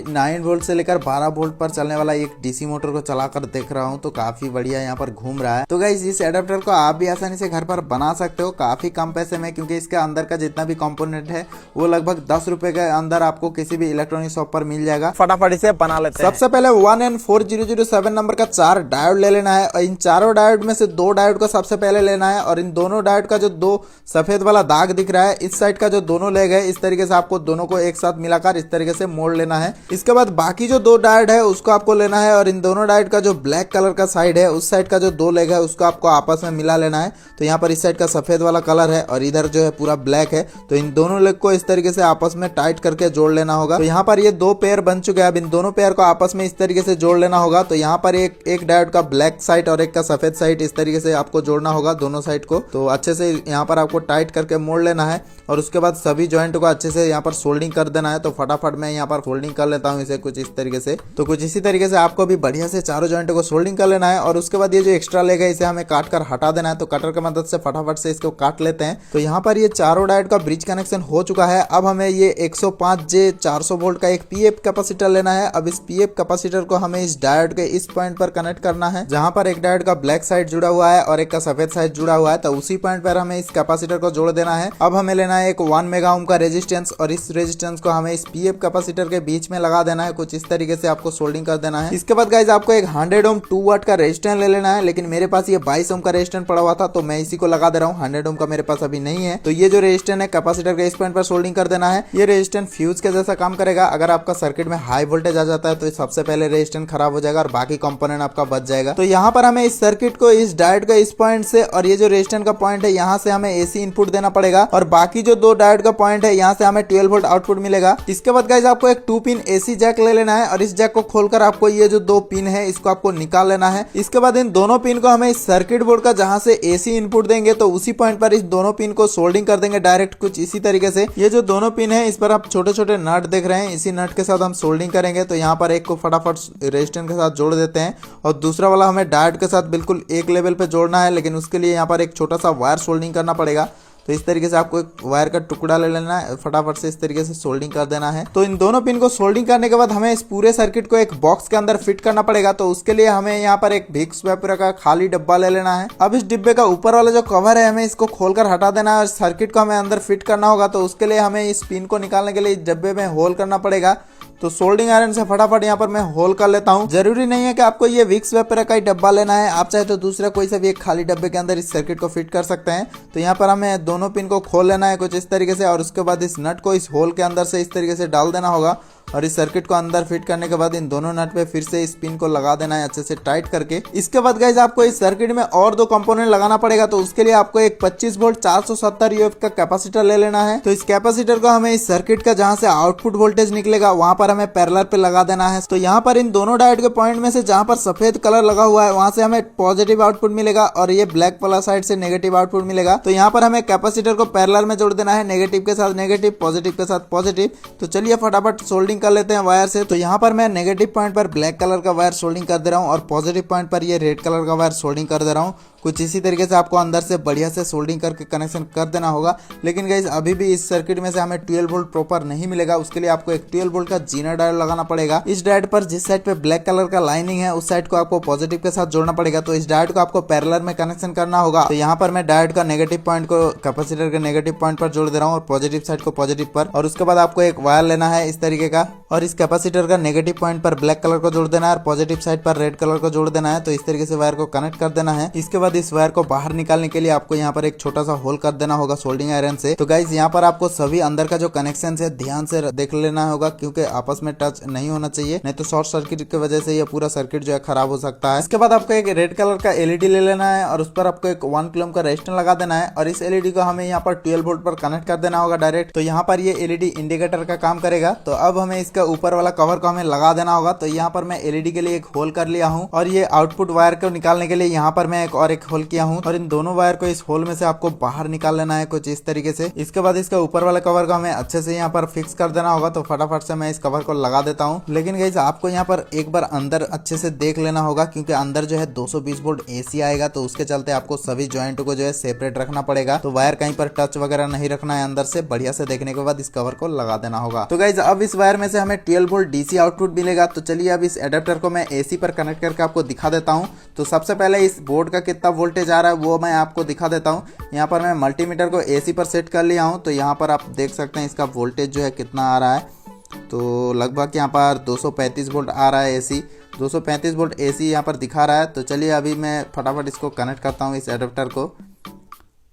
9 volt से लेकर 12 volt पर चलने वाला एक डीसी मोटर को चलाकर देख रहा हूँ, तो काफी बढ़िया यहाँ पर घूम रहा है। तो गाइस इस एडाप्टर को आप भी आसानी से घर पर बना सकते हो काफी कम पैसे में, क्योंकि इसके अंदर का जितना भी कंपोनेंट है वो लगभग 10 रुपए के अंदर आपको किसी भी इलेक्ट्रॉनिक शॉप पर मिल जाएगा। फटाफट इसे बना लेते हैं। सबसे पहले 1N4007 नंबर का 4 डायोड ले लेना है और इन चारों डायोड में से 2 डायोड को सबसे पहले लेना है और इन दोनों डायोड का जो 2 सफेद वाला दाग दिख रहा है इस साइड का जो दोनों लेग है इस तरीके से आपको दोनों को एक साथ मिलाकर इस तरीके से मोड़ लेना है। इसके बाद बाकी जो 2 डायोड है उसको आपको लेना है और इन दोनों डायोड का जो ब्लैक कलर का साइड है उस साइड का जो 2 लेग है उसको आपको आपस में मिला लेना है। तो यहाँ पर इस साइड का सफेद वाला कलर है और इधर जो है पूरा ब्लैक है, तो इन दोनों लेग को इस तरीके से आपस में टाइट करके जोड़ लेना होगा। तो यहाँ पर ये 2 पेयर बन चुके हैं, अब इन दोनों पेयर को आपस में इस तरीके से जोड़ लेना होगा। तो यहाँ पर एक डायोड का ब्लैक साइड और एक का सफेद साइड इस तरीके से आपको जोड़ना होगा दोनों साइड को। तो अच्छे से यहाँ पर आपको टाइट करके मोड़ लेना है और उसके बाद सभी जॉइंट को अच्छे से यहाँ पर सोल्डिंग कर देना है। तो फटाफट मैं यहाँ पर फोल्डिंग कर लेता हूँ इसे कुछ इस तरीके से। तो कुछ इसी तरीके से आपको भी बढ़िया से चारों जॉइंट को सोल्डिंग कर लेना है और उसके बाद ये जो एक्स्ट्रा लेग है इसे हमें काट कर हटा देना है। तो कटर की मदद से फटाफट से इसको काट लेते हैं। तो यहाँ पर ये चारों डायोड का ब्रिज कनेक्शन हो चुका है। अब हमें ये 105J 400 वोल्ट का एक पीएफ कैपेसिटर लेना है। अब इस पीएफ कैपेसिटर को हमें इस डायोड के इस पॉइंट पर कनेक्ट करना है जहां पर एक डायोड का ब्लैक साइड जुड़ा हुआ है और एक का सफेद साइड जुड़ा हुआ है। तो उसी पॉइंट पर हमें इस कैपेसिटर को जोड़ देना है। अब हमें लेना है एक 1 मेगा ओम का रेजिस्टेंस और इस रेजिस्टेंस को हमें इस पीएफ कैपेसिटर के बीच में लगा देना है। कुछ इस तरीके से आपको सोल्डिंग कर देना है। इसके बाद गाइज आपको एक 100 ओम 2 वाट का रेजिस्टेंस ले लेना है, लेकिन मेरे पास ये 22 ओम का रेजिस्टेंस पड़ा हुआ था तो मैं इसी को लगा दे रहा हूँ। 100 ओम का मेरे पास अभी नहीं है। तो ये जो रेजिस्टेंस है कैपेसिटर के इस पॉइंट पर सोल्डिंग कर देना है। ये रेजिस्टेंस फ्यूज के जैसा काम करेगा। अगर आपका सर्किट में हाई वोल्टेज आ जाता है तो सबसे पहले रेजिस्टेंस खराब हो जाएगा और बाकी कंपोनेंट आपका बच जाएगा। तो यहाँ पर हमें इस सर्किट को इस डायोड का इस पॉइंट से और ये जो रेजिस्टेंस का पॉइंट है यहाँ से हमें एसी इनपुट देना पड़ेगा और बाकी जो 2 डायोड का पॉइंट है यहाँ से हमें 12 वोल्ट आउटपुट मिलेगा। इसके बाद गाइज आपको एक 2 पिन एसी जैक ले लेना है और इस जैक को खोलकर आपको ये जो 2 पिन है इसको आपको निकाल लेना है। इसके बाद इन दोनों पिन को हमें इस सर्किट बोर्ड का जहां से एसी इनपुट देंगे तो उसी पॉइंट पर इस दोनों पिन को सोल्डिंग कर देंगे डायरेक्ट कुछ इसी तरीके से। ये जो दोनों पिन है इस पर आप छोटे छोटे नट देख रहे हैं, इसी नट के साथ हम सोल्डिंग करेंगे। तो यहाँ पर एक को फटाफट रेजिस्टेंस के साथ जोड़ देते हैं और दूसरा वाला हमें डायोड के साथ बिल्कुल एक लेवल पे जोड़ना है, लेकिन उसके लिए यहाँ पर एक छोटा सा वायर सोल्डिंग करना पड़ेगा। तो इस तरीके से आपको एक वायर का टुकड़ा ले लेना है, फटाफट से इस तरीके से सोल्डिंग कर देना है। तो इन दोनों पिन को सोल्डिंग करने के बाद हमें इस पूरे सर्किट को एक बॉक्स के अंदर फिट करना पड़ेगा। तो उसके लिए हमें यहाँ पर एक विक्स वेपर का खाली डब्बा ले लेना है। अब इस डिब्बे का ऊपर वाला जो कवर है हमें इसको खोलकर हटा देना है और सर्किट को हमें अंदर फिट करना होगा। तो उसके लिए हमें इस पिन को निकालने के लिए इस डब्बे में होल करना पड़ेगा। तो सोल्डिंग आयरन से फटाफट यहाँ पर मैं होल कर लेता हूँ। जरूरी नहीं है कि आपको ये विक्स वेपर का ही डब्बा लेना है, आप चाहे तो दूसरा कोई सा भी एक खाली डब्बे के अंदर इस सर्किट को फिट कर सकते हैं। तो यहाँ पर हमें दोनों पिन को खोल लेना है कुछ इस तरीके से और उसके बाद इस नट को इस होल के अंदर से इस तरीके से डाल देना होगा और इस सर्किट को अंदर फिट करने के बाद इन दोनों नट पे फिर से इस पिन को लगा देना है अच्छे से टाइट करके। इसके बाद गाइज आपको इस सर्किट में और 2 कंपोनेंट लगाना पड़ेगा। तो उसके लिए आपको एक 25 वोल्ट 470 यूएफ का कैपेसिटर ले लेना है। तो इस कैपेसिटर को हमें इस सर्किट का जहां से आउटपुट वोल्टेज निकलेगा वहां पर हमें पैरेलल पे लगा देना है। तो यहाँ पर इन दोनों डायोड के पॉइंट में से जहां पर सफेद कलर लगा हुआ है वहां से हमें पॉजिटिव आउटपुट मिलेगा और ये ब्लैक वाला साइड से नेगेटिव आउटपुट मिलेगा। तो यहाँ पर हमें कैपेसिटर को पैरेलल में जोड़ देना है, नेगेटिव के साथ नेगेटिव, पॉजिटिव के साथ पॉजिटिव। तो चलिए फटाफट सोल्डिंग कर लेते हैं वायर से। तो यहाँ पर मैं नेगेटिव पॉइंट पर ब्लैक कलर का वायर सोल्डिंग कर दे रहा हूँ और पॉजिटिव पॉइंट पर ये रेड कलर का वायर सोल्डिंग कर दे रहा हूँ। कुछ इसी तरीके से आपको अंदर से बढ़िया से सोल्डिंग करके कनेक्शन कर देना होगा। लेकिन गाइस अभी भी इस सर्किट में से हमें 12 वोल्ट प्रॉपर नहीं मिलेगा, उसके लिए आपको एक 12 वोल्ट का जीना डायोड लगाना पड़ेगा। इस डायोड पर जिस साइड पे ब्लैक कलर का लाइनिंग है उस साइड को आपको पॉजिटिव के साथ जोड़ना पड़ेगा। तो इस डायोड को आपको पैरेलल में कनेक्शन करना होगा। तो यहाँ पर मैं डायोड का नेगेटिव पॉइंट को कैपेसिटर के नेगेटिव पॉइंट पर जोड़ दे रहा हूँ और पॉजिटिव साइड को पॉजिटिव पर, और उसके बाद आपको एक वायर लेना है इस तरीके का और इस कैपेसिटर का नेगेटिव पॉइंट पर ब्लैक कलर को जोड़ देना है और पॉजिटिव साइड पर रेड कलर को जोड़ देना है। तो इस तरीके से वायर को कनेक्ट कर देना है। इसके बाद इस वायर को बाहर निकालने के लिए आपको यहाँ पर एक छोटा सा होल कर देना होगा सोल्डिंग आयरन से। तो गाइज यहाँ पर आपको सभी अंदर का जो कनेक्शन है ध्यान से देख लेना होगा, क्योंकि आपस में टच नहीं होना चाहिए, नहीं तो शॉर्ट सर्किट की वजह से ये पूरा सर्किट जो है खराब हो सकता है। इसके बाद आपको एक रेड कलर का एलईडी ले लेना है और उस पर आपको एक 1 किलो का रेजिस्टेंस लगा देना है और इस एलईडी को हमें यहाँ पर 12 वोल्ट पर कनेक्ट कर देना होगा डायरेक्ट। तो यहाँ पर ये एलईडी इंडिकेटर का काम करेगा। तो अब हमें इसका ऊपर वाला कवर को हमें लगा देना होगा। तो यहाँ पर मैं एलईडी के लिए एक होल कर लिया हूँ और ये आउटपुट वायर को निकालने के लिए यहाँ पर मैं एक होल किया हूँ और इन दोनों वायर को इस होल में से आपको बाहर निकाल लेना है कुछ इस तरीके से। इसके बाद इसका ऊपर वाले कवर को हमें अच्छे से यहाँ पर फिक्स कर देना होगा। तो फटाफट से मैं इस कवर को लगा देता हूँ। लेकिन गाइस आपको यहाँ पर एक बार अंदर अच्छे से देख लेना होगा, क्योंकि अंदर जो है 220 वोल्ट एसी आएगा। तो उसके चलते आपको सभी जॉइंट को जो है सेपरेट रखना पड़ेगा। तो वायर कहीं पर टच वगैरह नहीं रखना है, अंदर से बढ़िया से देखने के बाद इस कवर को लगा देना होगा। तो गाइस अब इस वायर में से हमें हमें 12 वोल्ट डीसी आउटपुट मिलेगा। तो चलिए अब इस एडेप्टर को मैं एसी पर कनेक्ट करके आपको दिखा देता हूँ। तो सबसे पहले इस बोर्ड का कितना वोल्टेज आ रहा है वो मैं आपको दिखा देता हूँ। यहाँ पर मैं मल्टीमीटर को एसी पर सेट कर लिया हूँ। तो यहाँ पर आप देख सकते हैं इसका वोल्टेज जो है कितना आ रहा है। तो लगभग यहाँ पर 235 वोल्ट आ रहा है एसी, 235 वोल्ट एसी यहाँ पर दिखा रहा है। तो चलिए अभी मैं फटाफट इसको कनेक्ट करता हूँ इस एडेप्टर को।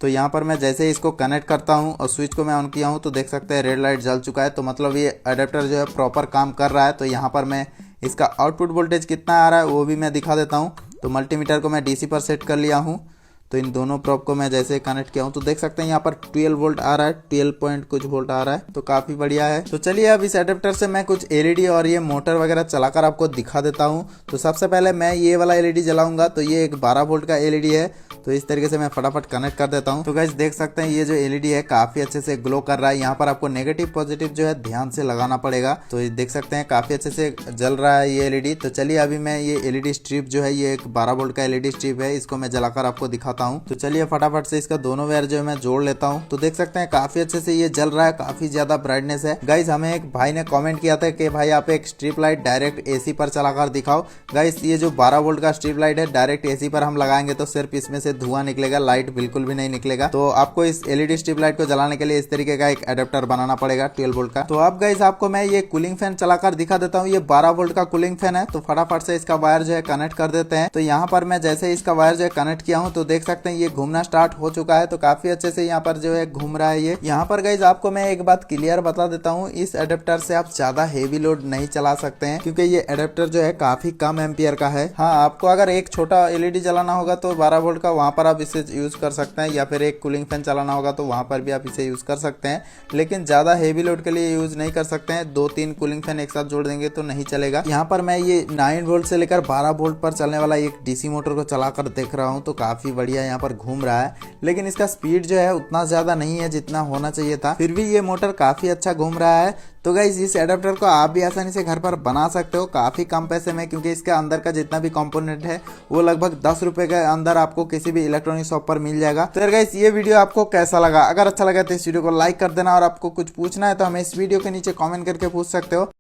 तो यहाँ पर मैं जैसे ही इसको कनेक्ट करता हूँ और स्विच को मैं ऑन किया हूँ तो देख सकते हैं रेड लाइट जल चुका है। तो मतलब ये एडेप्टर जो है प्रॉपर काम कर रहा है। तो यहाँ पर मैं इसका आउटपुट वोल्टेज कितना आ रहा है वो भी मैं दिखा देता हूँ। तो मल्टीमीटर को मैं डीसी पर सेट कर लिया हूँ। तो इन दोनों प्रोब को मैं जैसे कनेक्ट किया हूँ तो देख सकते हैं यहाँ पर 12 वोल्ट आ रहा है, 12 पॉइंट कुछ वोल्ट आ रहा है। तो काफ़ी बढ़िया है। तो चलिए अब इस एडेप्टर से मैं कुछ एलईडी और ये मोटर वगैरह चलाकर आपको दिखा देता हूँ। तो सबसे पहले मैं ये वाला एलईडी जलाऊंगा। तो ये एक 12 वोल्ट का एलईडी है। तो इस तरीके से मैं फटाफट कनेक्ट कर देता हूँ। तो गाइस देख सकते हैं ये जो एलईडी है काफ़ी अच्छे से ग्लो कर रहा है। यहाँ पर आपको नेगेटिव पॉजिटिव जो है ध्यान से लगाना पड़ेगा। तो ये देख सकते हैं काफ़ी अच्छे से जल रहा है ये एलईडी। तो चलिए अभी मैं ये एलईडी स्ट्रिप जो है ये एक 12 वोल्ट का एलईडी स्ट्रिप है, इसको मैं जलाकर आपको दिखाता हूँ। तो चलिए फटाफट से इसका दोनों वायर जो है मैं जोड़ लेता हूँ। तो देख सकते हैं काफी अच्छे से ये जल रहा है, काफी ज्यादा ब्राइटनेस है। गाइस हमें एक भाई ने कमेंट किया था कि भाई आप एक स्ट्रिप लाइट डायरेक्ट एसी पर चलाकर दिखाओ। गाइस ये जो 12 वोल्ट का स्ट्रिप लाइट है डायरेक्ट एसी पर हम लगाएंगे तो सिर्फ इसमें से धुआं निकलेगा, लाइट बिल्कुल भी नहीं निकलेगा। तो आपको इस एलईडी स्ट्रिप लाइट को जलाने के लिए इस तरीके का एक एडेप्टर बनाना पड़ेगा 12 वोल्ट का। तो अब गाइस आपको मैं ये कूलिंग फैन चलाकर दिखा देता हूँ। ये 12 वोल्ट का कूलिंग फैन है। तो फटाफट से इसका वायर जो है कनेक्ट कर देते हैं। तो यहाँ पर मैं जैसे इसका वायर जो है कनेक्ट किया हूँ तो देख सकते हैं ये घूमना स्टार्ट हो चुका है। तो काफी अच्छे से यहाँ पर जो है घूम रहा है ये। यहाँ पर गाइज आपको मैं एक बात क्लियर बता देता हूँ, इस एडेप्टर से आप ज्यादा हेवी लोड नहीं चला सकते हैं क्योंकि ये एडेप्टर जो है काफी कम एम्पियर का है। हाँ आपको अगर एक छोटा एलईडी जलाना होगा तो 12 वोल्ट का वहां पर आप इसे यूज कर सकते हैं, या फिर एक कूलिंग फैन चलाना होगा तो वहां पर भी आप इसे यूज कर सकते हैं। लेकिन ज्यादा हेवी लोड के लिए यूज नहीं कर सकते हैं। 2-3 कूलिंग फैन एक साथ जोड़ देंगे तो नहीं चलेगा। यहाँ पर मैं ये 9 वोल्ट से लेकर 12 वोल्ट पर चलने वाला एक डीसी मोटर को चलाकर देख रहा हूँ। तो काफी बढ़िया यहाँ पर घूम रहा है, लेकिन इसका स्पीड जो है उतना ज्यादा नहीं है जितना होना चाहिए था। फिर भी ये मोटर काफी अच्छा घूम रहा है। तो गाइस इस एडेप्टर को आप भी आसानी से घर पर बना सकते हो काफी कम पैसे में, क्योंकि इसके अंदर का जितना भी कंपोनेंट है वो लगभग 10 रुपए के अंदर आपको किसी भी इलेक्ट्रॉनिक शॉप पर मिल जाएगा। तो यार गाइस ये वीडियो आपको कैसा लगा? अगर अच्छा लगा तो इस वीडियो को लाइक कर देना, और आपको कुछ पूछना है तो हमें इस वीडियो के नीचे कमेंट करके पूछ सकते हो।